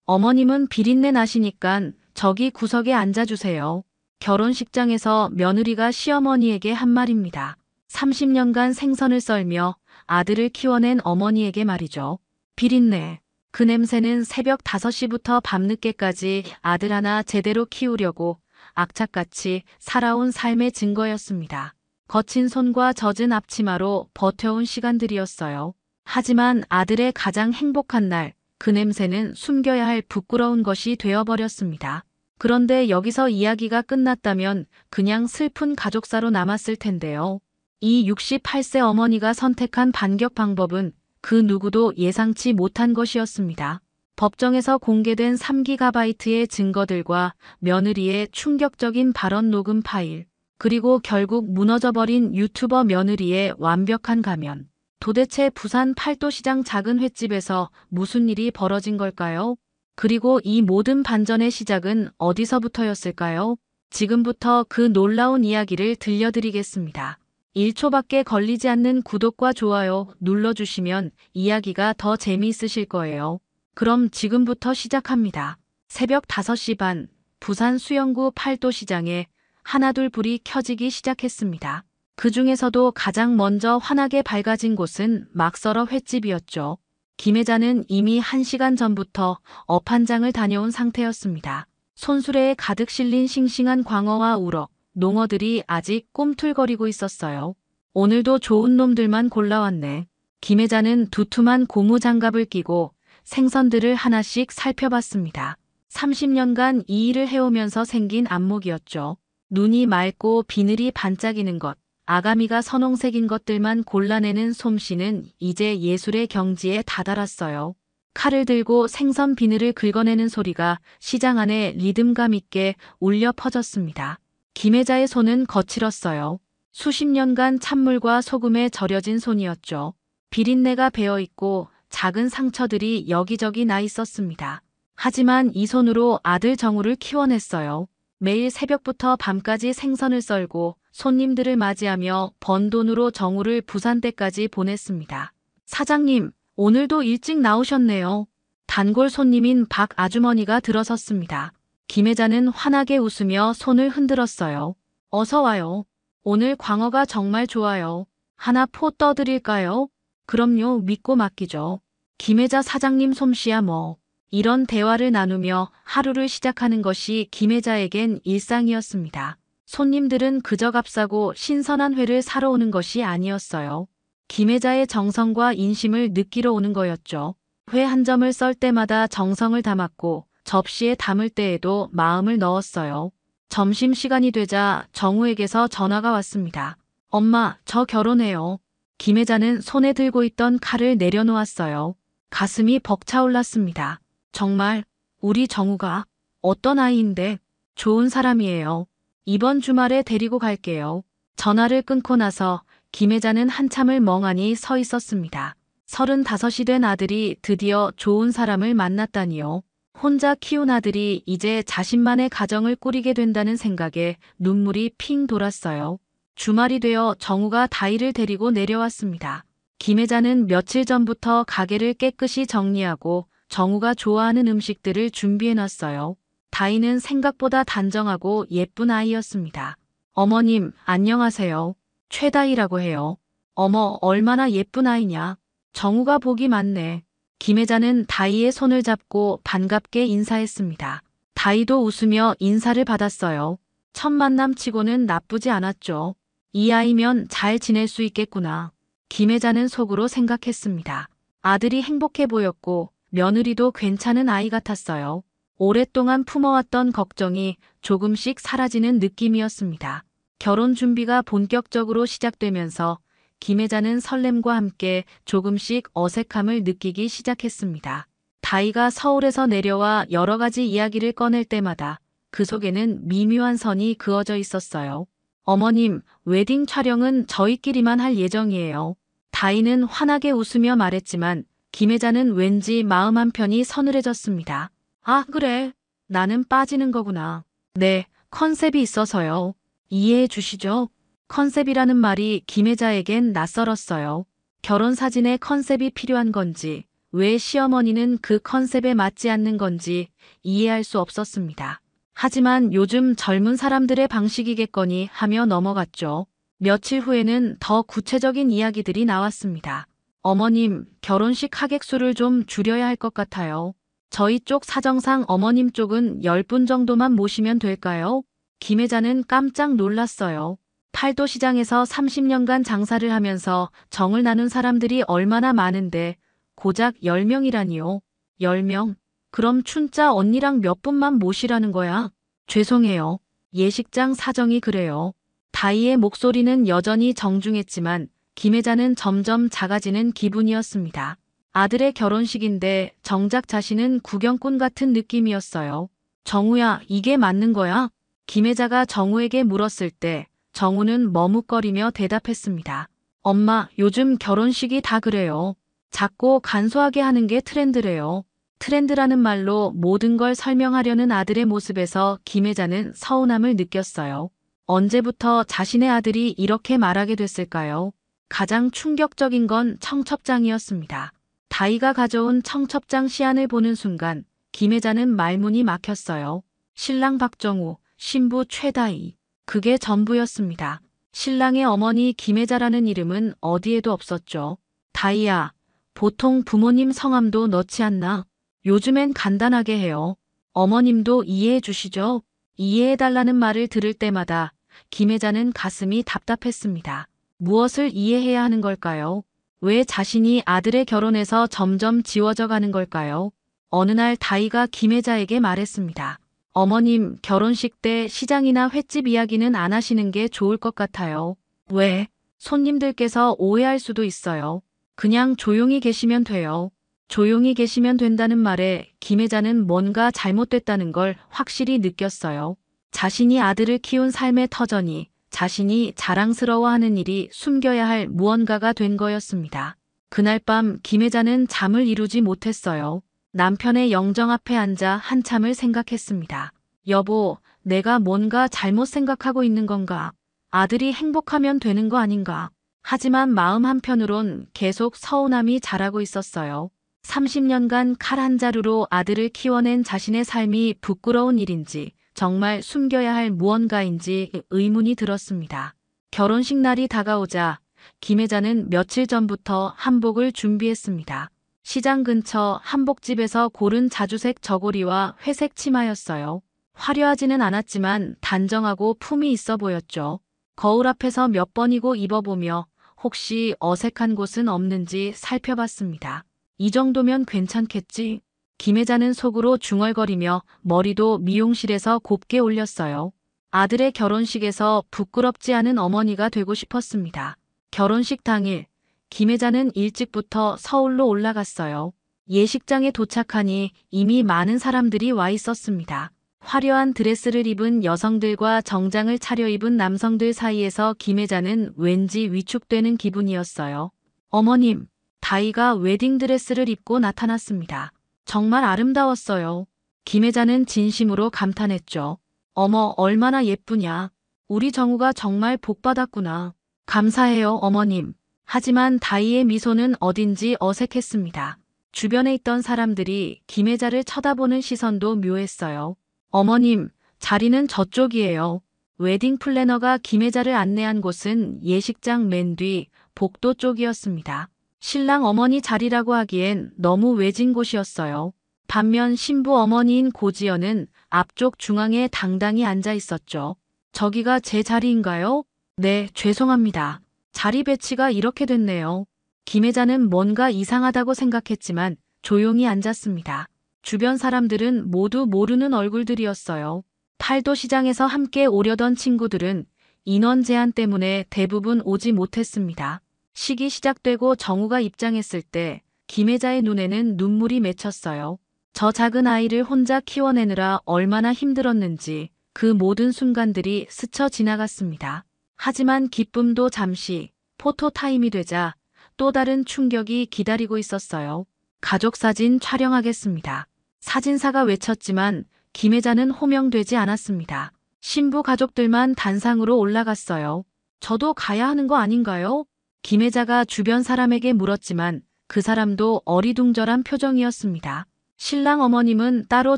어머님은 비린내 나시니깐 저기 구석에 앉아주세요. 결혼식장에서 며느리가 시어머니에게 한 말입니다. 30년간 생선을 썰며 아들을 키워낸 어머니에게 말이죠. 비린내. 그 냄새는 새벽 5시부터 밤늦게까지 아들 하나 제대로 키우려고 악착같이 살아온 삶의 증거였습니다. 거친 손과 젖은 앞치마로 버텨온 시간들이었어요. 하지만 아들의 가장 행복한 날, 그 냄새는 숨겨야 할 부끄러운 것이 되어버렸습니다. 그런데 여기서 이야기가 끝났다면 그냥 슬픈 가족사로 남았을 텐데요. 이 68세 어머니가 선택한 반격 방법은 그 누구도 예상치 못한 것이었습니다. 법정에서 공개된 3GB의 증거들과 며느리의 충격적인 발언 녹음 파일, 그리고 결국 무너져버린 유튜버 며느리의 완벽한 가면. 도대체 부산 팔도시장 작은 횟집에서 무슨 일이 벌어진 걸까요? 그리고 이 모든 반전의 시작은 어디서부터였을까요? 지금부터 그 놀라운 이야기를 들려드리겠습니다. 1초밖에 걸리지 않는 구독과 좋아요 눌러주시면 이야기가 더 재미있으실 거예요. 그럼 지금부터 시작합니다. 새벽 5시 반, 부산 수영구 팔도시장에 하나둘 불이 켜지기 시작했습니다. 그 중에서도 가장 먼저 환하게 밝아진 곳은 막설어 횟집이었죠. 김혜자는 이미 1시간 전부터 업한장을 다녀온 상태였습니다. 손수레에 가득 실린 싱싱한 광어와 우럭, 농어들이 아직 꿈틀거리고 있었어요. 오늘도 좋은 놈들만 골라왔네. 김혜자는 두툼한 고무 장갑을 끼고 생선들을 하나씩 살펴봤습니다. 30년간 이 일을 해오면서 생긴 안목이었죠. 눈이 맑고 비늘이 반짝이는 것, 아가미가 선홍색인 것들만 골라내는 솜씨는 이제 예술의 경지에 다다랐어요. 칼을 들고 생선 비늘을 긁어내는 소리가 시장 안에 리듬감 있게 울려 퍼졌습니다. 김혜자의 손은 거칠었어요. 수십 년간 찬물과 소금에 절여진 손이었죠. 비린내가 배어있고 작은 상처들이 여기저기 나 있었습니다. 하지만 이 손으로 아들 정우를 키워냈어요. 매일 새벽부터 밤까지 생선을 썰고 손님들을 맞이하며 번 돈으로 정우를 부산대까지 보냈습니다. 사장님, 오늘도 일찍 나오셨네요. 단골 손님인 박 아주머니가 들어섰습니다. 김혜자는 환하게 웃으며 손을 흔들었어요. 어서 와요. 오늘 광어가 정말 좋아요. 하나 포 떠드릴까요? 그럼요, 믿고 맡기죠. 김혜자 사장님 솜씨야 뭐. 이런 대화를 나누며 하루를 시작하는 것이 김혜자에겐 일상이었습니다. 손님들은 그저 값싸고 신선한 회를 사러 오는 것이 아니었어요. 김혜자의 정성과 인심을 느끼러 오는 거였죠. 회 한 점을 썰 때마다 정성을 담았고 접시에 담을 때에도 마음을 넣었어요. 점심시간이 되자 정우에게서 전화가 왔습니다. 엄마, 저 결혼해요. 김혜자는 손에 들고 있던 칼을 내려놓았어요. 가슴이 벅차올랐습니다. 정말 우리 정우가 어떤 아이인데 좋은 사람이에요. 이번 주말에 데리고 갈게요. 전화를 끊고 나서 김혜자는 한참을 멍하니 서 있었습니다. 35이 된 아들이 드디어 좋은 사람을 만났다니요. 혼자 키운 아들이 이제 자신만의 가정을 꾸리게 된다는 생각에 눈물이 핑 돌았어요. 주말이 되어 정우가 다희를 데리고 내려왔습니다. 김혜자는 며칠 전부터 가게를 깨끗이 정리하고 정우가 좋아하는 음식들을 준비해놨어요. 다희는 생각보다 단정하고 예쁜 아이였습니다. 어머님, 안녕하세요. 최다희라고 해요. 어머, 얼마나 예쁜 아이냐. 정우가 복이 많네. 김혜자는 다희의 손을 잡고 반갑게 인사했습니다. 다희도 웃으며 인사를 받았어요. 첫 만남치고는 나쁘지 않았죠. 이 아이면 잘 지낼 수 있겠구나. 김혜자는 속으로 생각했습니다. 아들이 행복해 보였고 며느리도 괜찮은 아이 같았어요. 오랫동안 품어왔던 걱정이 조금씩 사라지는 느낌이었습니다. 결혼 준비가 본격적으로 시작되면서 김혜자는 설렘과 함께 조금씩 어색함을 느끼기 시작했습니다. 다희가 서울에서 내려와 여러 가지 이야기를 꺼낼 때마다 그 속에는 미묘한 선이 그어져 있었어요. 어머님, 웨딩 촬영은 저희끼리만 할 예정이에요. 다희는 환하게 웃으며 말했지만 김혜자는 왠지 마음 한편이 서늘해졌습니다. 아, 그래. 나는 빠지는 거구나. 네, 컨셉이 있어서요. 이해해 주시죠? 컨셉이라는 말이 김혜자에겐 낯설었어요. 결혼 사진에 컨셉이 필요한 건지 왜 시어머니는 그 컨셉에 맞지 않는 건지 이해할 수 없었습니다. 하지만 요즘 젊은 사람들의 방식이겠거니 하며 넘어갔죠. 며칠 후에는 더 구체적인 이야기들이 나왔습니다. 어머님, 결혼식 하객 수를 좀 줄여야 할 것 같아요. 저희 쪽 사정상 어머님 쪽은 10분 정도만 모시면 될까요? 김 회장은 깜짝 놀랐어요. 팔도 시장에서 30년간 장사를 하면서 정을 나눈 사람들이 얼마나 많은데 고작 10명이라니요. 10명? 그럼 춘자 언니랑 몇 분만 모시라는 거야? 죄송해요. 예식장 사정이 그래요. 다희의 목소리는 여전히 정중했지만 김 회장은 점점 작아지는 기분이었습니다. 아들의 결혼식인데 정작 자신은 구경꾼 같은 느낌이었어요. 정우야, 이게 맞는 거야? 김 회장가 정우에게 물었을 때 정우는 머뭇거리며 대답했습니다. 엄마, 요즘 결혼식이 다 그래요. 작고 간소하게 하는 게 트렌드래요. 트렌드라는 말로 모든 걸 설명하려는 아들의 모습에서 김 회장은 서운함을 느꼈어요. 언제부터 자신의 아들이 이렇게 말하게 됐을까요? 가장 충격적인 건 청첩장이었습니다. 다희가 가져온 청첩장 시안을 보는 순간 김 회장은 말문이 막혔어요. 신랑 박정우, 신부 최다희. 그게 전부였습니다. 신랑의 어머니 김혜자라는 이름은 어디에도 없었죠. 다희야, 보통 부모님 성함도 넣지 않나? 요즘엔 간단하게 해요. 어머님도 이해해 주시죠? 이해해달라는 말을 들을 때마다 김혜자는 가슴이 답답했습니다. 무엇을 이해해야 하는 걸까요? 왜 자신이 아들의 결혼에서 점점 지워져 가는 걸까요? 어느 날 다희가 김혜자에게 말했습니다. 어머님, 결혼식 때 시장이나 횟집 이야기는 안 하시는 게 좋을 것 같아요. 왜? 손님들께서 오해할 수도 있어요. 그냥 조용히 계시면 돼요. 조용히 계시면 된다는 말에 김 회장은 뭔가 잘못됐다는 걸 확실히 느꼈어요. 자신이 아들을 키운 삶의 터전이 자신이 자랑스러워하는 일이 숨겨야 할 무언가가 된 거였습니다. 그날 밤 김 회장은 잠을 이루지 못했어요. 남편의 영정 앞에 앉아 한참을 생각했습니다. 여보, 내가 뭔가 잘못 생각하고 있는 건가? 아들이 행복하면 되는 거 아닌가? 하지만 마음 한편으론 계속 서운함이 자라고 있었어요. 30년간 칼 한 자루로 아들을 키워낸 자신의 삶이 부끄러운 일인지 정말 숨겨야 할 무언가인지 의문이 들었습니다. 결혼식 날이 다가오자 김 회장은 며칠 전부터 한복을 준비했습니다. 시장 근처 한복집에서 고른 자주색 저고리와 회색 치마였어요. 화려하지는 않았지만 단정하고 품이 있어 보였죠. 거울 앞에서 몇 번이고 입어보며 혹시 어색한 곳은 없는지 살펴봤습니다. 이 정도면 괜찮겠지? 김 회장은 속으로 중얼거리며 머리도 미용실에서 곱게 올렸어요. 아들의 결혼식에서 부끄럽지 않은 어머니가 되고 싶었습니다. 결혼식 당일 김 회장은 일찍부터 서울로 올라갔어요. 예식장에 도착하니 이미 많은 사람들이 와 있었습니다. 화려한 드레스를 입은 여성들과 정장을 차려입은 남성들 사이에서 김 회장은 왠지 위축되는 기분이었어요. 어머님, 다희가 웨딩드레스를 입고 나타났습니다. 정말 아름다웠어요. 김 회장은 진심으로 감탄했죠. 어머, 얼마나 예쁘냐. 우리 정우가 정말 복받았구나. 감사해요, 어머님. 하지만 다희의 미소는 어딘지 어색했습니다. 주변에 있던 사람들이 김 회장을 쳐다보는 시선도 묘했어요. 어머님, 자리는 저쪽이에요. 웨딩 플래너가 김 회장을 안내한 곳은 예식장 맨 뒤 복도 쪽이었습니다. 신랑 어머니 자리라고 하기엔 너무 외진 곳이었어요. 반면 신부 어머니인 고지연은 앞쪽 중앙에 당당히 앉아 있었죠. 저기가 제 자리인가요? 네, 죄송합니다. 자리 배치가 이렇게 됐네요. 김 회장은 뭔가 이상하다고 생각했지만 조용히 앉았습니다. 주변 사람들은 모두 모르는 얼굴들이었어요. 팔도 시장에서 함께 오려던 친구들은 인원 제한 때문에 대부분 오지 못했습니다. 식이 시작되고 정우가 입장했을 때 김 회장의 눈에는 눈물이 맺혔어요. 저 작은 아이를 혼자 키워내느라 얼마나 힘들었는지 그 모든 순간들이 스쳐 지나갔습니다. 하지만 기쁨도 잠시, 포토타임이 되자 또 다른 충격이 기다리고 있었어요. 가족사진 촬영하겠습니다. 사진사가 외쳤지만 김 회장은 호명되지 않았습니다. 신부 가족들만 단상으로 올라갔어요. 저도 가야 하는 거 아닌가요? 김 회장가 주변 사람에게 물었지만 그 사람도 어리둥절한 표정이었습니다. 신랑 어머님은 따로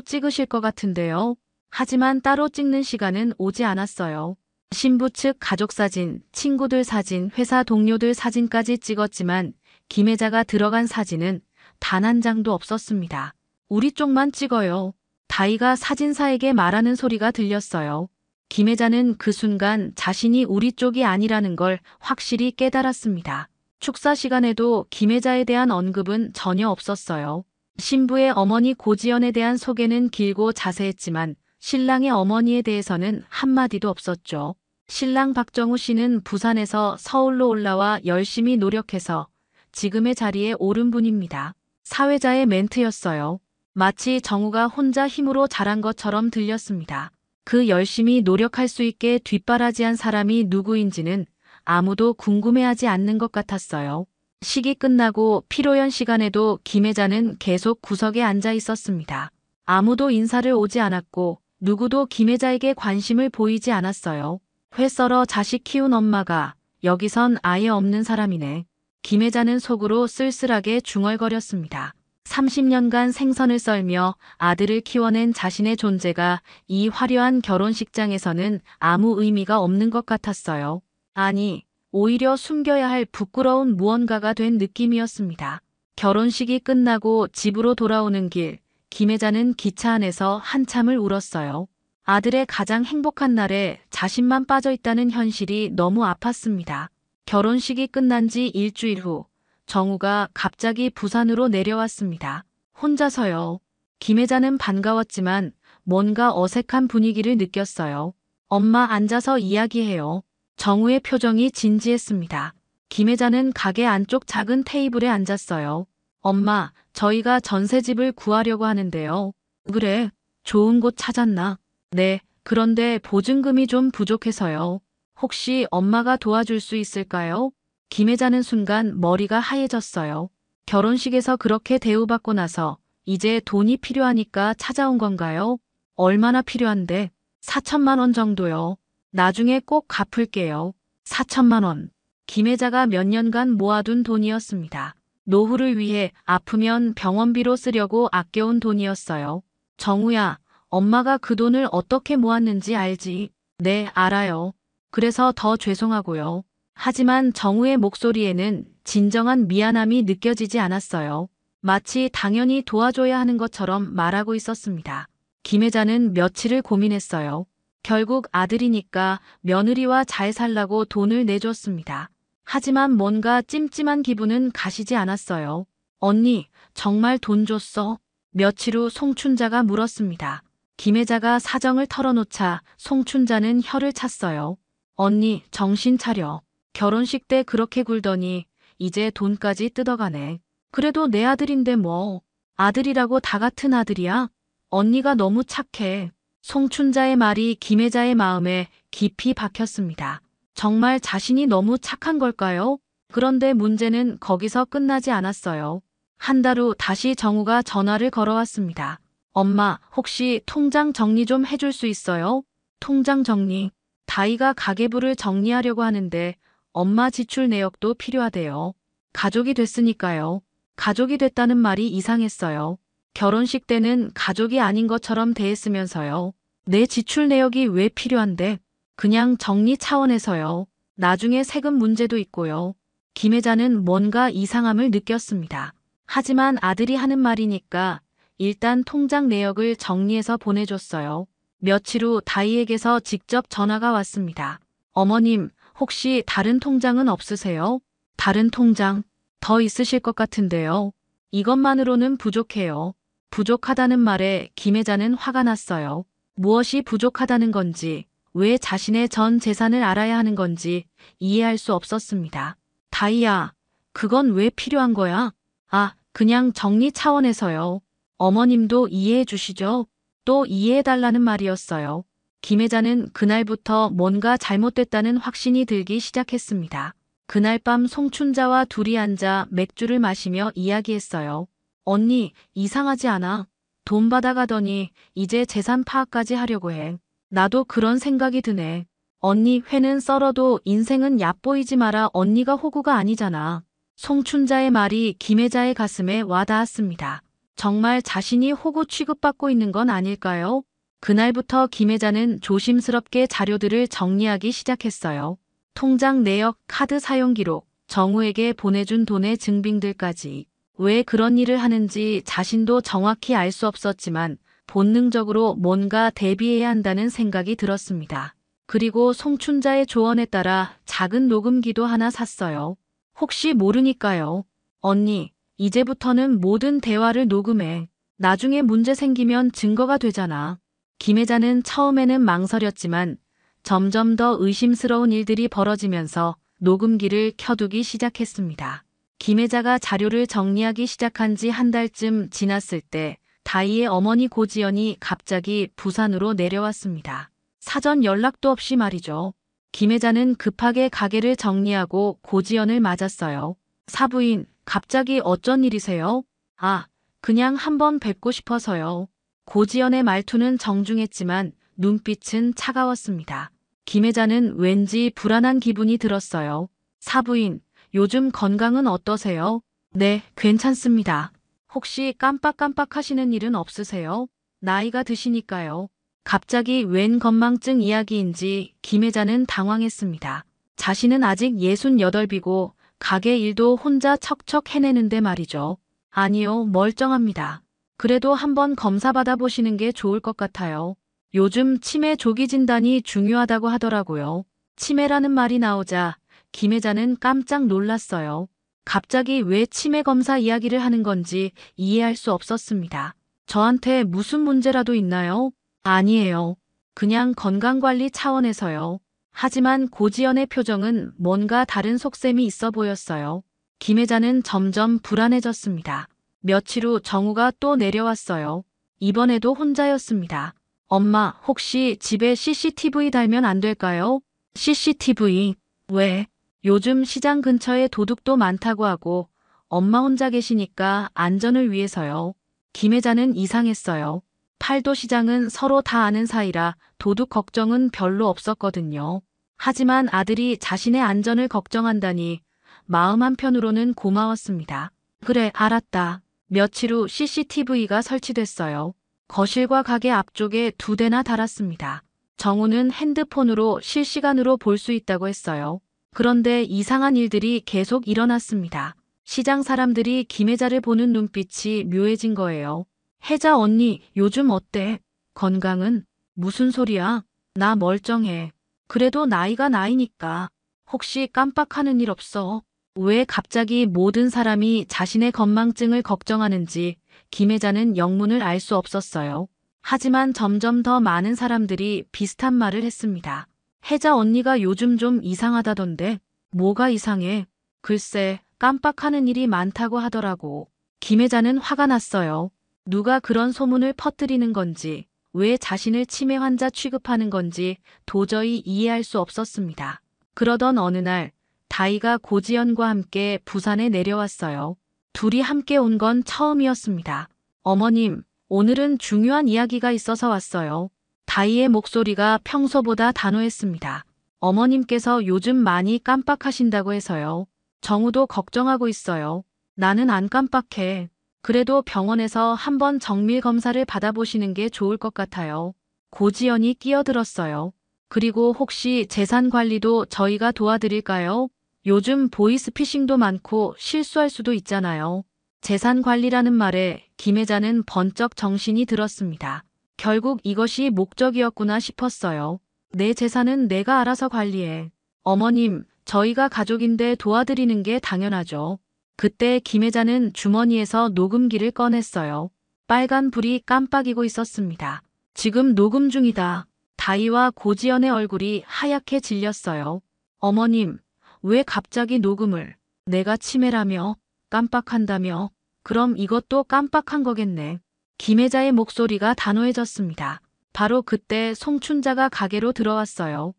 찍으실 것 같은데요. 하지만 따로 찍는 시간은 오지 않았어요. 신부 측 가족 사진, 친구들 사진, 회사 동료들 사진까지 찍었지만 김혜자가 들어간 사진은 단 한 장도 없었습니다. 우리 쪽만 찍어요. 다희가 사진사에게 말하는 소리가 들렸어요. 김혜자는 그 순간 자신이 우리 쪽이 아니라는 걸 확실히 깨달았습니다. 축사 시간에도 김혜자에 대한 언급은 전혀 없었어요. 신부의 어머니 고지연에 대한 소개는 길고 자세했지만 신랑의 어머니에 대해서는 한마디도 없었죠. 신랑 박정우 씨는 부산에서 서울로 올라와 열심히 노력해서 지금의 자리에 오른 분입니다. 사회자의 멘트였어요. 마치 정우가 혼자 힘으로 자란 것처럼 들렸습니다. 그 열심히 노력할 수 있게 뒷바라지한 사람이 누구인지는 아무도 궁금해하지 않는 것 같았어요. 식이 끝나고 피로연 시간에도 김혜자는 계속 구석에 앉아 있었습니다. 아무도 인사를 오지 않았고 누구도 김혜자에게 관심을 보이지 않았어요. 회 썰어 자식 키운 엄마가 여기선 아예 없는 사람이네. 김혜자는 속으로 쓸쓸하게 중얼거렸습니다. 30년간 생선을 썰며 아들을 키워낸 자신의 존재가 이 화려한 결혼식장에서는 아무 의미가 없는 것 같았어요. 아니, 오히려 숨겨야 할 부끄러운 무언가가 된 느낌이었습니다. 결혼식이 끝나고 집으로 돌아오는 길, 김혜자는 기차 안에서 한참을 울었어요. 아들의 가장 행복한 날에 자신만 빠져있다는 현실이 너무 아팠습니다. 결혼식이 끝난 지 일주일 후 정우가 갑자기 부산으로 내려왔습니다. 혼자서요. 김혜자는 반가웠지만 뭔가 어색한 분위기를 느꼈어요. 엄마 앉아서 이야기해요. 정우의 표정이 진지했습니다. 김혜자는 가게 안쪽 작은 테이블에 앉았어요. 엄마, 저희가 전셋집을 구하려고 하는데요. 그래, 좋은 곳 찾았나? 네, 그런데 보증금이 좀 부족해서요. 혹시 엄마가 도와줄 수 있을까요? 김혜자는 순간 머리가 하얘졌어요. 결혼식에서 그렇게 대우받고 나서 이제 돈이 필요하니까 찾아온 건가요? 얼마나 필요한데? 4천만 원 정도요. 나중에 꼭 갚을게요. 4천만 원. 김혜자가 몇 년간 모아둔 돈이었습니다. 노후를 위해 아프면 병원비로 쓰려고 아껴온 돈이었어요. 정우야, 엄마가 그 돈을 어떻게 모았는지 알지? 네, 알아요. 그래서 더 죄송하고요. 하지만 정우의 목소리에는 진정한 미안함이 느껴지지 않았어요. 마치 당연히 도와줘야 하는 것처럼 말하고 있었습니다. 김혜자는 며칠을 고민했어요. 결국 아들이니까 며느리와 잘 살라고 돈을 내줬습니다. 하지만 뭔가 찜찜한 기분은 가시지 않았어요. 언니, 정말 돈 줬어? 며칠 후 송춘자가 물었습니다. 김혜자가 사정을 털어놓자 송춘자는 혀를 찼어요. 언니, 정신 차려. 결혼식 때 그렇게 굴더니 이제 돈까지 뜯어가네. 그래도 내 아들인데 뭐. 아들이라고 다 같은 아들이야? 언니가 너무 착해. 송춘자의 말이 김혜자의 마음에 깊이 박혔습니다. 정말 자신이 너무 착한 걸까요? 그런데 문제는 거기서 끝나지 않았어요. 한 달 후 다시 정우가 전화를 걸어왔습니다. 엄마, 혹시 통장 정리 좀 해줄 수 있어요? 통장 정리. 다희가 가계부를 정리하려고 하는데 엄마 지출 내역도 필요하대요. 가족이 됐으니까요. 가족이 됐다는 말이 이상했어요. 결혼식 때는 가족이 아닌 것처럼 대했으면서요. 내 지출 내역이 왜 필요한데? 그냥 정리 차원에서요. 나중에 세금 문제도 있고요. 김혜자는 뭔가 이상함을 느꼈습니다. 하지만 아들이 하는 말이니까 일단 통장 내역을 정리해서 보내줬어요. 며칠 후 다희에게서 직접 전화가 왔습니다. 어머님, 혹시 다른 통장은 없으세요? 다른 통장? 더 있으실 것 같은데요. 이것만으로는 부족해요. 부족하다는 말에 김혜자는 화가 났어요. 무엇이 부족하다는 건지, 왜 자신의 전 재산을 알아야 하는 건지 이해할 수 없었습니다. 다희야, 그건 왜 필요한 거야? 아, 그냥 정리 차원에서요. 어머님도 이해해 주시죠? 또 이해해달라는 말이었어요. 김혜자는 그날부터 뭔가 잘못됐다는 확신이 들기 시작했습니다. 그날 밤 송춘자와 둘이 앉아 맥주를 마시며 이야기했어요. 언니, 이상하지 않아? 돈 받아가더니 이제 재산 파악까지 하려고 해. 나도 그런 생각이 드네. 언니, 회는 썰어도 인생은 얕보이지 마라. 언니가 호구가 아니잖아. 송춘자의 말이 김혜자의 가슴에 와닿았습니다. 정말 자신이 호구 취급받고 있는 건 아닐까요? 그날부터 김혜자는 조심스럽게 자료들을 정리하기 시작했어요. 통장 내역, 카드 사용 기록, 정우에게 보내준 돈의 증빙들까지. 왜 그런 일을 하는지 자신도 정확히 알 수 없었지만 본능적으로 뭔가 대비해야 한다는 생각이 들었습니다. 그리고 송춘자의 조언에 따라 작은 녹음기도 하나 샀어요. 혹시 모르니까요. 언니, 이제부터는 모든 대화를 녹음해. 나중에 문제 생기면 증거가 되잖아. 김혜자는 처음에는 망설였지만 점점 더 의심스러운 일들이 벌어지면서 녹음기를 켜두기 시작했습니다. 김혜자가 자료를 정리하기 시작한 지 한 달쯤 지났을 때 다희의 어머니 고지연이 갑자기 부산으로 내려왔습니다. 사전 연락도 없이 말이죠. 김혜자는 급하게 가게를 정리하고 고지연을 맞았어요. 사부인, 갑자기 어쩐 일이세요? 아, 그냥 한번 뵙고 싶어서요. 고지연의 말투는 정중했지만 눈빛은 차가웠습니다. 김혜자는 왠지 불안한 기분이 들었어요. 사부인, 요즘 건강은 어떠세요? 네, 괜찮습니다. 혹시 깜빡깜빡 하시는 일은 없으세요? 나이가 드시니까요. 갑자기 웬 건망증 이야기인지 김혜자는 당황했습니다. 자신은 아직 68이고 가게 일도 혼자 척척 해내는데 말이죠. 아니요, 멀쩡합니다. 그래도 한번 검사 받아보시는 게 좋을 것 같아요. 요즘 치매 조기 진단이 중요하다고 하더라고요. 치매라는 말이 나오자 김혜자는 깜짝 놀랐어요. 갑자기 왜 치매 검사 이야기를 하는 건지 이해할 수 없었습니다. 저한테 무슨 문제라도 있나요? 아니에요. 그냥 건강관리 차원에서요. 하지만 고지연의 표정은 뭔가 다른 속셈이 있어 보였어요. 김혜자는 점점 불안해졌습니다. 며칠 후 정우가 또 내려왔어요. 이번에도 혼자였습니다. 엄마, 혹시 집에 CCTV 달면 안 될까요? CCTV? 왜? 요즘 시장 근처에 도둑도 많다고 하고 엄마 혼자 계시니까 안전을 위해서요. 김혜자는 이상했어요. 팔도 시장은 서로 다 아는 사이라 도둑 걱정은 별로 없었거든요. 하지만 아들이 자신의 안전을 걱정한다니 마음 한편으로는 고마웠습니다. 그래, 알았다. 며칠 후 CCTV가 설치됐어요. 거실과 가게 앞쪽에 2대나 달았습니다. 정우는 핸드폰으로 실시간으로 볼 수 있다고 했어요. 그런데 이상한 일들이 계속 일어났습니다. 시장 사람들이 김혜자를 보는 눈빛이 묘해진 거예요. 혜자 언니, 요즘 어때? 건강은? 무슨 소리야? 나 멀쩡해. 그래도 나이가 나이니까. 혹시 깜빡하는 일 없어? 왜 갑자기 모든 사람이 자신의 건망증을 걱정하는지 김혜자는 영문을 알 수 없었어요. 하지만 점점 더 많은 사람들이 비슷한 말을 했습니다. 혜자 언니가 요즘 좀 이상하다던데. 뭐가 이상해? 글쎄, 깜빡하는 일이 많다고 하더라고. 김혜자는 화가 났어요. 누가 그런 소문을 퍼뜨리는 건지, 왜 자신을 치매 환자 취급하는 건지 도저히 이해할 수 없었습니다. 그러던 어느 날, 다희가 고지연과 함께 부산에 내려왔어요. 둘이 함께 온 건 처음이었습니다. 어머님, 오늘은 중요한 이야기가 있어서 왔어요. 다희의 목소리가 평소보다 단호했습니다. 어머님께서 요즘 많이 깜빡하신다고 해서요. 정우도 걱정하고 있어요. 나는 안 깜빡해. 그래도 병원에서 한번 정밀 검사를 받아보시는 게 좋을 것 같아요. 고지연이 끼어들었어요. 그리고 혹시 재산 관리도 저희가 도와드릴까요? 요즘 보이스피싱도 많고 실수할 수도 있잖아요. 재산 관리라는 말에 김혜자는 번쩍 정신이 들었습니다. 결국 이것이 목적이었구나 싶었어요. 내 재산은 내가 알아서 관리해. 어머님, 저희가 가족인데 도와드리는 게 당연하죠. 그때 김혜자는 주머니에서 녹음기를 꺼냈어요. 빨간 불이 깜빡이고 있었습니다. 지금 녹음 중이다. 다희와 고지연의 얼굴이 하얗게 질렸어요. 어머님, 왜 갑자기 녹음을? 내가 치매라며? 깜빡한다며? 그럼 이것도 깜빡한 거겠네. 김혜자의 목소리가 단호해졌습니다. 바로 그때 송춘자가 가게로 들어왔어요.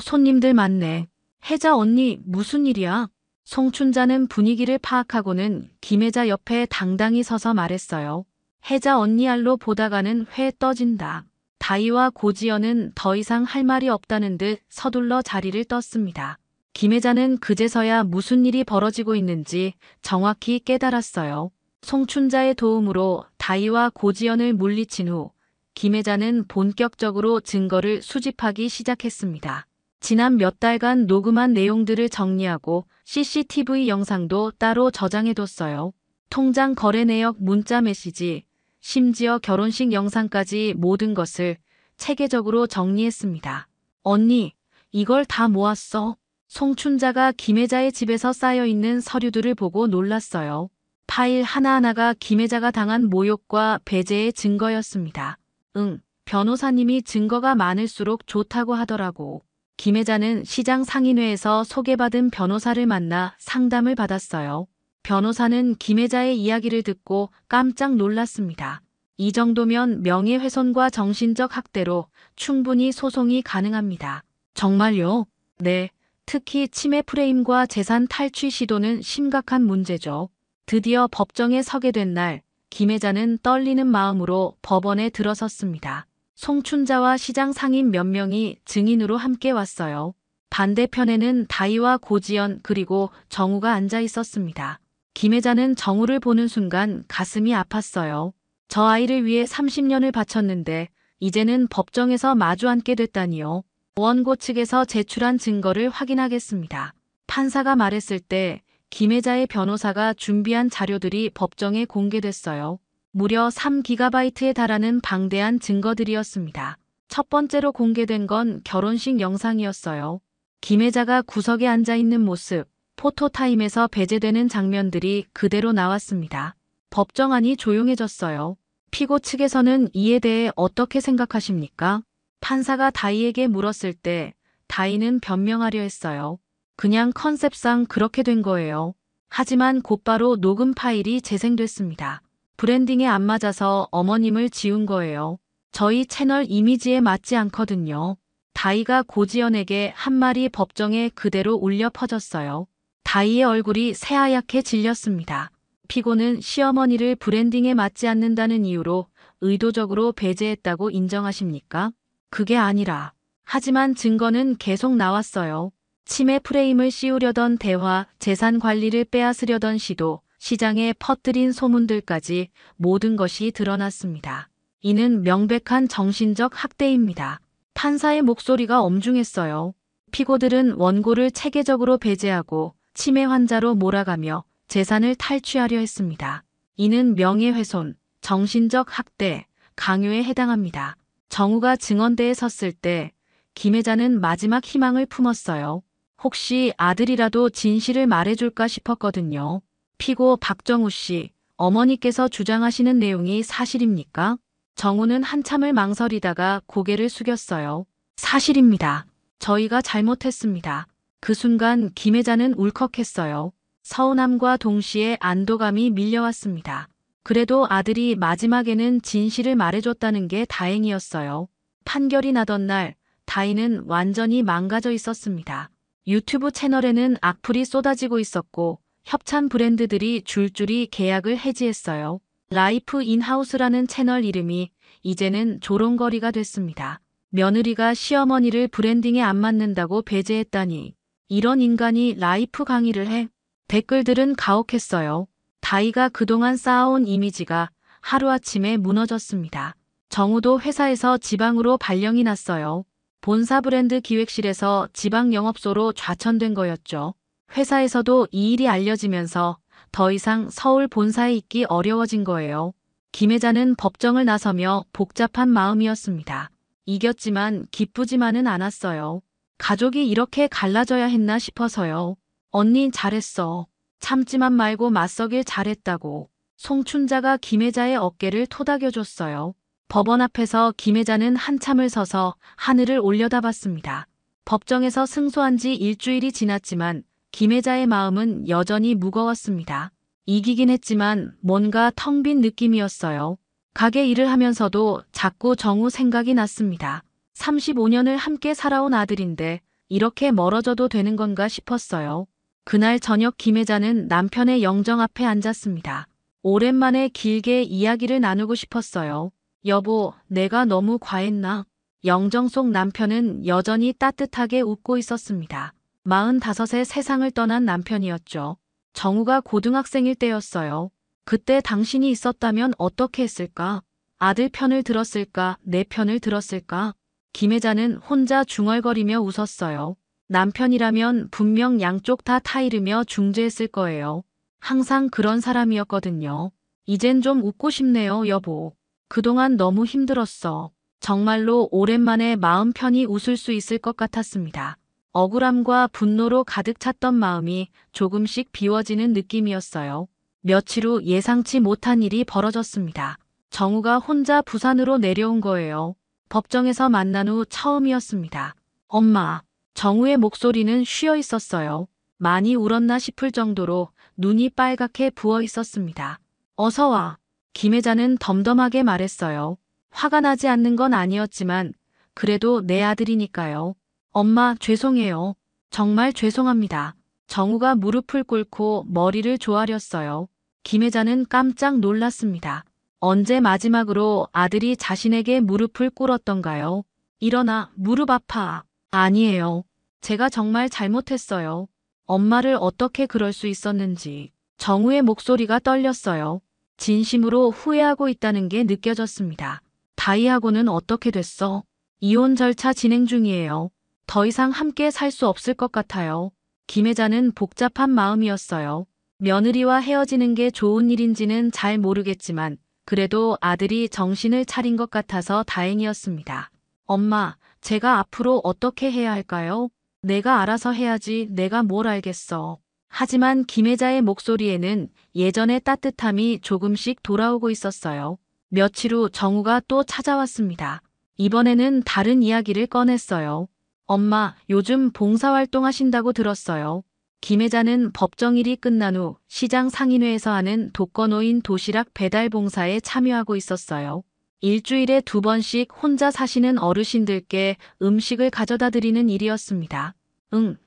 손님들 많네. 혜자 언니, 무슨 일이야? 송춘자는 분위기를 파악하고는 김혜자 옆에 당당히 서서 말했어요. 혜자 언니 알로 보다가는 회 떠진다. 다희와 고지연은 더 이상 할 말이 없다는 듯 서둘러 자리를 떴습니다. 김혜자는 그제서야 무슨 일이 벌어지고 있는지 정확히 깨달았어요. 송춘자의 도움으로 다희와 고지연을 물리친 후 김혜자는 본격적으로 증거를 수집하기 시작했습니다. 지난 몇 달간 녹음한 내용들을 정리하고 CCTV 영상도 따로 저장해뒀어요. 통장 거래 내역, 문자 메시지, 심지어 결혼식 영상까지 모든 것을 체계적으로 정리했습니다. 언니, 이걸 다 모았어. 송춘자가 김혜자의 집에서 쌓여있는 서류들을 보고 놀랐어요. 파일 하나하나가 김혜자가 당한 모욕과 배제의 증거였습니다. 응, 변호사님이 증거가 많을수록 좋다고 하더라고. 김혜자는 시장 상인회에서 소개받은 변호사를 만나 상담을 받았어요. 변호사는 김혜자의 이야기를 듣고 깜짝 놀랐습니다. 이 정도면 명예훼손과 정신적 학대로 충분히 소송이 가능합니다. 정말요? 네. 특히 치매 프레임과 재산 탈취 시도는 심각한 문제죠. 드디어 법정에 서게 된 날, 김혜자는 떨리는 마음으로 법원에 들어섰습니다. 송춘자와 시장 상인 몇 명이 증인으로 함께 왔어요. 반대편에는 다희와 고지연 그리고 정우가 앉아 있었습니다. 김혜자는 정우를 보는 순간 가슴이 아팠어요. 저 아이를 위해 30년을 바쳤는데 이제는 법정에서 마주 앉게 됐다니요. 원고 측에서 제출한 증거를 확인하겠습니다. 판사가 말했을 때 김혜자의 변호사가 준비한 자료들이 법정에 공개됐어요. 무려 3GB에 달하는 방대한 증거들이었습니다. 첫 번째로 공개된 건 결혼식 영상이었어요. 김혜자가 구석에 앉아 있는 모습, 포토타임에서 배제되는 장면들이 그대로 나왔습니다. 법정안이 조용해졌어요. 피고 측에서는 이에 대해 어떻게 생각하십니까? 판사가 다희에게 물었을 때 다희는 변명하려 했어요. 그냥 컨셉상 그렇게 된 거예요. 하지만 곧바로 녹음 파일이 재생됐습니다. 브랜딩에 안 맞아서 어머님을 지운 거예요. 저희 채널 이미지에 맞지 않거든요. 다희가 고지연에게 한 말이 법정에 그대로 울려 퍼졌어요. 다희의 얼굴이 새하얗게 질렸습니다. 피고는 시어머니를 브랜딩에 맞지 않는다는 이유로 의도적으로 배제했다고 인정하십니까? 그게 아니라. 하지만 증거는 계속 나왔어요. 치매 프레임을 씌우려던 대화, 재산 관리를 빼앗으려던 시도, 시장에 퍼뜨린 소문들까지 모든 것이 드러났습니다. 이는 명백한 정신적 학대입니다. 판사의 목소리가 엄중했어요. 피고들은 원고를 체계적으로 배제하고 치매 환자로 몰아가며 재산을 탈취하려 했습니다. 이는 명예훼손, 정신적 학대, 강요에 해당합니다. 정우가 증언대에 섰을 때 김혜자는 마지막 희망을 품었어요. 혹시 아들이라도 진실을 말해줄까 싶었거든요. 피고 박정우 씨, 어머니께서 주장하시는 내용이 사실입니까? 정우는 한참을 망설이다가 고개를 숙였어요. 사실입니다. 저희가 잘못했습니다. 그 순간 김혜자는 울컥했어요. 서운함과 동시에 안도감이 밀려왔습니다. 그래도 아들이 마지막에는 진실을 말해줬다는 게 다행이었어요. 판결이 나던 날 다희는 완전히 망가져 있었습니다. 유튜브 채널에는 악플이 쏟아지고 있었고 협찬 브랜드들이 줄줄이 계약을 해지했어요. 라이프 인하우스라는 채널 이름이 이제는 조롱거리가 됐습니다. 며느리가 시어머니를 브랜딩에 안 맞는다고 배제했다니. 이런 인간이 라이프 강의를 해? 댓글들은 가혹했어요. 다희가 그동안 쌓아온 이미지가 하루아침에 무너졌습니다. 정우도 회사에서 지방으로 발령이 났어요. 본사 브랜드 기획실에서 지방 영업소로 좌천된 거였죠. 회사에서도 이 일이 알려지면서 더 이상 서울 본사에 있기 어려워진 거예요. 김혜자는 법정을 나서며 복잡한 마음이었습니다. 이겼지만 기쁘지만은 않았어요. 가족이 이렇게 갈라져야 했나 싶어서요. 언니 잘했어. 참지만 말고 맞서길 잘했다고. 송춘자가 김혜자의 어깨를 토닥여줬어요. 법원 앞에서 김혜자는 한참을 서서 하늘을 올려다봤습니다. 법정에서 승소한 지 일주일이 지났지만 김혜자의 마음은 여전히 무거웠습니다. 이기긴 했지만 뭔가 텅 빈 느낌이었어요. 가게 일을 하면서도 자꾸 정우 생각이 났습니다. 35년을 함께 살아온 아들인데 이렇게 멀어져도 되는 건가 싶었어요. 그날 저녁 김혜자는 남편의 영정 앞에 앉았습니다. 오랜만에 길게 이야기를 나누고 싶었어요. 여보, 내가 너무 과했나? 영정 속 남편은 여전히 따뜻하게 웃고 있었습니다. 45세 세상을 떠난 남편이었죠. 정우가 고등학생일 때였어요. 그때 당신이 있었다면 어떻게 했을까? 아들 편을 들었을까? 내 편을 들었을까? 김혜자는 혼자 중얼거리며 웃었어요. 남편이라면 분명 양쪽 다 타이르며 중재했을 거예요. 항상 그런 사람이었거든요. 이젠 좀 웃고 싶네요, 여보. 그동안 너무 힘들었어. 정말로 오랜만에 마음 편히 웃을 수 있을 것 같았습니다. 억울함과 분노로 가득 찼던 마음이 조금씩 비워지는 느낌이었어요. 며칠 후 예상치 못한 일이 벌어졌습니다. 정우가 혼자 부산으로 내려온 거예요. 법정에서 만난 후 처음이었습니다. 엄마, 정우의 목소리는 쉬어 있었어요. 많이 울었나 싶을 정도로 눈이 빨갛게 부어 있었습니다. 어서 와. 김혜자는 덤덤하게 말했어요. 화가 나지 않는 건 아니었지만 그래도 내 아들이니까요. 엄마, 죄송해요. 정말 죄송합니다. 정우가 무릎을 꿇고 머리를 조아렸어요. 김혜자는 깜짝 놀랐습니다. 언제 마지막으로 아들이 자신에게 무릎을 꿇었던가요? 일어나, 무릎 아파. 아니에요. 제가 정말 잘못했어요. 엄마를 어떻게 그럴 수 있었는지. 정우의 목소리가 떨렸어요. 진심으로 후회하고 있다는 게 느껴졌습니다. 다희하고는 어떻게 됐어? 이혼 절차 진행 중이에요. 더 이상 함께 살 수 없을 것 같아요. 김혜자는 복잡한 마음이었어요. 며느리와 헤어지는 게 좋은 일인지는 잘 모르겠지만 그래도 아들이 정신을 차린 것 같아서 다행이었습니다. 엄마, 제가 앞으로 어떻게 해야 할까요? 내가 알아서 해야지 내가 뭘 알겠어. 하지만 김혜자의 목소리에는 예전의 따뜻함이 조금씩 돌아오고 있었어요. 며칠 후 정우가 또 찾아왔습니다. 이번에는 다른 이야기를 꺼냈어요. 엄마, 요즘 봉사활동 하신다고 들었어요. 김혜자는 법정일이 끝난 후 시장 상인회에서 하는 독거노인 도시락 배달 봉사에 참여하고 있었어요. 일주일에 2번씩 혼자 사시는 어르신들께 음식을 가져다 드리는 일이었습니다.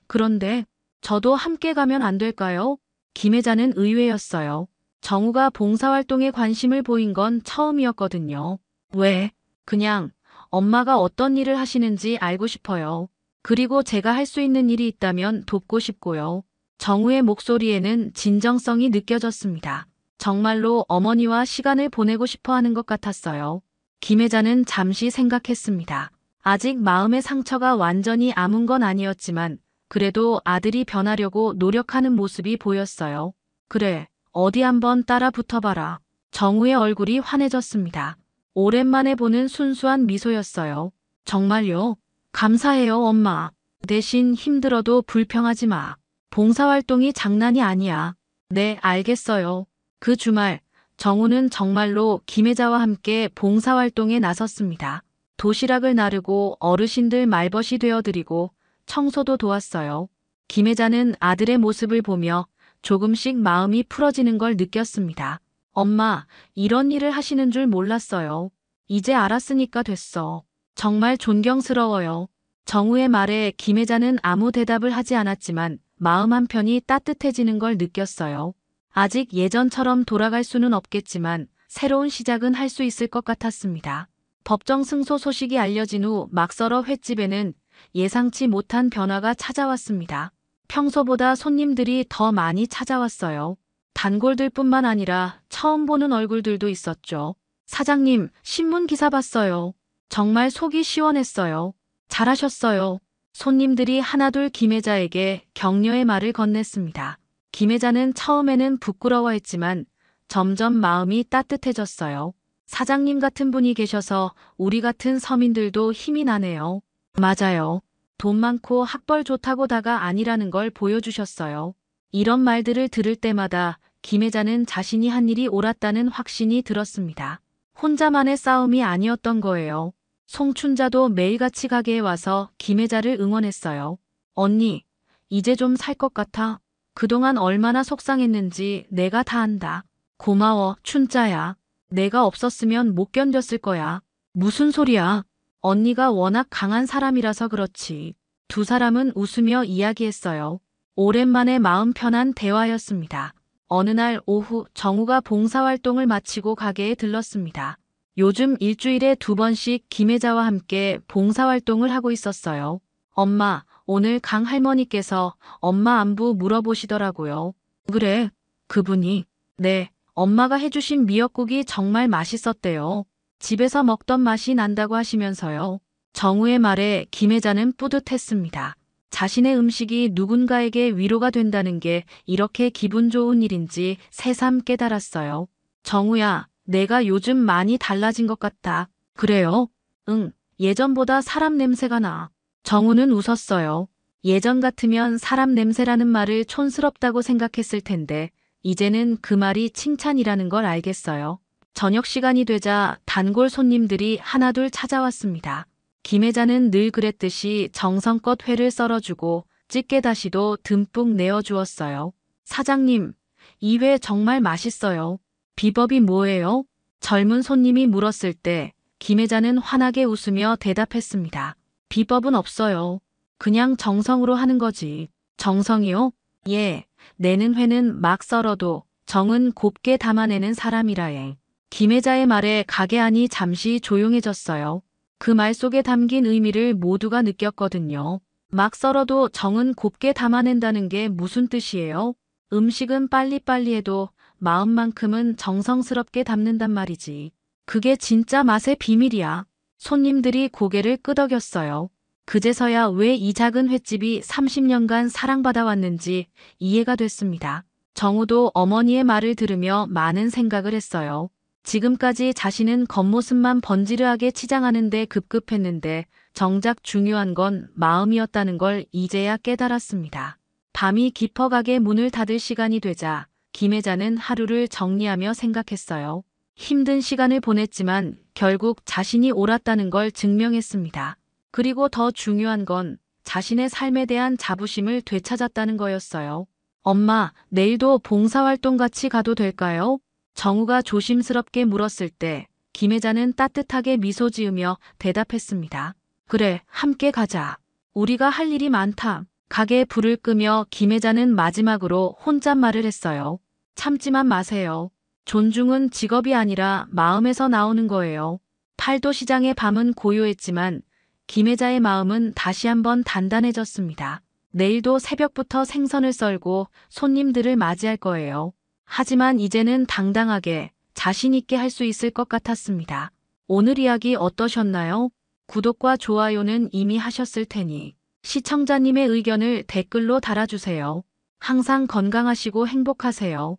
그런데 저도 함께 가면 안 될까요? 김혜자는 의외였어요. 정우가 봉사활동에 관심을 보인 건 처음이었거든요. 왜? 그냥 엄마가 어떤 일을 하시는지 알고 싶어요. 그리고 제가 할 수 있는 일이 있다면 돕고 싶고요. 정우의 목소리에는 진정성이 느껴졌습니다. 정말로 어머니와 시간을 보내고 싶어 하는 것 같았어요. 김혜자는 잠시 생각했습니다. 아직 마음의 상처가 완전히 아문 건 아니었지만 그래도 아들이 변하려고 노력하는 모습이 보였어요. 그래, 어디 한번 따라 붙어봐라. 정우의 얼굴이 환해졌습니다. 오랜만에 보는 순수한 미소였어요. 정말요? 감사해요, 엄마. 대신 힘들어도 불평하지 마. 봉사활동이 장난이 아니야. 네, 알겠어요. 그 주말, 정우는 정말로 김혜자와 함께 봉사활동에 나섰습니다. 도시락을 나르고 어르신들 말벗이 되어드리고 청소도 도왔어요. 김혜자는 아들의 모습을 보며 조금씩 마음이 풀어지는 걸 느꼈습니다. 엄마, 이런 일을 하시는 줄 몰랐어요. 이제 알았으니까 됐어. 정말 존경스러워요. 정우의 말에 김혜자는 아무 대답을 하지 않았지만 마음 한편이 따뜻해지는 걸 느꼈어요. 아직 예전처럼 돌아갈 수는 없겠지만 새로운 시작은 할 수 있을 것 같았습니다. 법정 승소 소식이 알려진 후 막설어 횟집에는 예상치 못한 변화가 찾아왔습니다. 평소보다 손님들이 더 많이 찾아왔어요. 단골들뿐만 아니라 처음 보는 얼굴들도 있었죠. 사장님, 신문 기사 봤어요. 정말 속이 시원했어요. 잘하셨어요. 손님들이 하나둘 김혜자에게 격려의 말을 건넸습니다. 김혜자는 처음에는 부끄러워했지만 점점 마음이 따뜻해졌어요. 사장님 같은 분이 계셔서 우리 같은 서민들도 힘이 나네요. 맞아요. 돈 많고 학벌 좋다고다가 아니라는 걸 보여주셨어요. 이런 말들을 들을 때마다 김혜자는 자신이 한 일이 옳았다는 확신이 들었습니다. 혼자만의 싸움이 아니었던 거예요. 송춘자도 매일같이 가게에 와서 김혜자를 응원했어요. 언니, 이제 좀 살 것 같아. 그동안 얼마나 속상했는지 내가 다 안다. 고마워, 춘자야. 내가 없었으면 못 견뎠을 거야. 무슨 소리야. 언니가 워낙 강한 사람이라서 그렇지. 두 사람은 웃으며 이야기했어요. 오랜만에 마음 편한 대화였습니다. 어느 날 오후 정우가 봉사활동을 마치고 가게에 들렀습니다. 요즘 일주일에 2번씩 김혜자와 함께 봉사활동을 하고 있었어요. 엄마, 오늘 강 할머니께서 엄마 안부 물어보시더라고요. 그래, 그분이. 네, 엄마가 해주신 미역국이 정말 맛있었대요. 집에서 먹던 맛이 난다고 하시면서요. 정우의 말에 김혜자는 뿌듯했습니다. 자신의 음식이 누군가에게 위로가 된다는 게 이렇게 기분 좋은 일인지 새삼 깨달았어요. 정우야, 내가 요즘 많이 달라진 것 같다. 그래요? 응, 예전보다 사람 냄새가 나. 정우는 웃었어요. 예전 같으면 사람 냄새라는 말을 촌스럽다고 생각했을 텐데, 이제는 그 말이 칭찬이라는 걸 알겠어요. 저녁 시간이 되자 단골 손님들이 하나둘 찾아왔습니다. 김혜자는 늘 그랬듯이 정성껏 회를 썰어주고 찌개다시도 듬뿍 내어주었어요. 사장님, 이 회 정말 맛있어요. 비법이 뭐예요? 젊은 손님이 물었을 때 김혜자는 환하게 웃으며 대답했습니다. 비법은 없어요. 그냥 정성으로 하는 거지. 정성이요? 예, 내는 회는 막 썰어도 정은 곱게 담아내는 사람이라에. 김혜자의 말에 가게 안이 잠시 조용해졌어요. 그 말 속에 담긴 의미를 모두가 느꼈거든요. 막 썰어도 정은 곱게 담아낸다는 게 무슨 뜻이에요? 음식은 빨리빨리 해도 마음만큼은 정성스럽게 담는단 말이지. 그게 진짜 맛의 비밀이야. 손님들이 고개를 끄덕였어요. 그제서야 왜 이 작은 횟집이 30년간 사랑받아왔는지 이해가 됐습니다. 정우도 어머니의 말을 들으며 많은 생각을 했어요. 지금까지 자신은 겉모습만 번지르하게 치장하는 데 급급했는데 정작 중요한 건 마음이었다는 걸 이제야 깨달았습니다. 밤이 깊어가게 문을 닫을 시간이 되자 김혜자는 하루를 정리하며 생각했어요. 힘든 시간을 보냈지만 결국 자신이 옳았다는 걸 증명했습니다. 그리고 더 중요한 건 자신의 삶에 대한 자부심을 되찾았다는 거였어요. 엄마, 내일도 봉사활동 같이 가도 될까요? 정우가 조심스럽게 물었을 때 김혜자는 따뜻하게 미소 지으며 대답했습니다. 그래, 함께 가자. 우리가 할 일이 많다. 가게에 불을 끄며 김혜자는 마지막으로 혼잣말을 했어요. 참지만 마세요. 존중은 직업이 아니라 마음에서 나오는 거예요. 팔도 시장의 밤은 고요했지만 김혜자의 마음은 다시 한번 단단해졌습니다. 내일도 새벽부터 생선을 썰고 손님들을 맞이할 거예요. 하지만 이제는 당당하게 자신 있게 할 수 있을 것 같았습니다. 오늘 이야기 어떠셨나요? 구독과 좋아요는 이미 하셨을 테니 시청자님의 의견을 댓글로 달아주세요. 항상 건강하시고 행복하세요.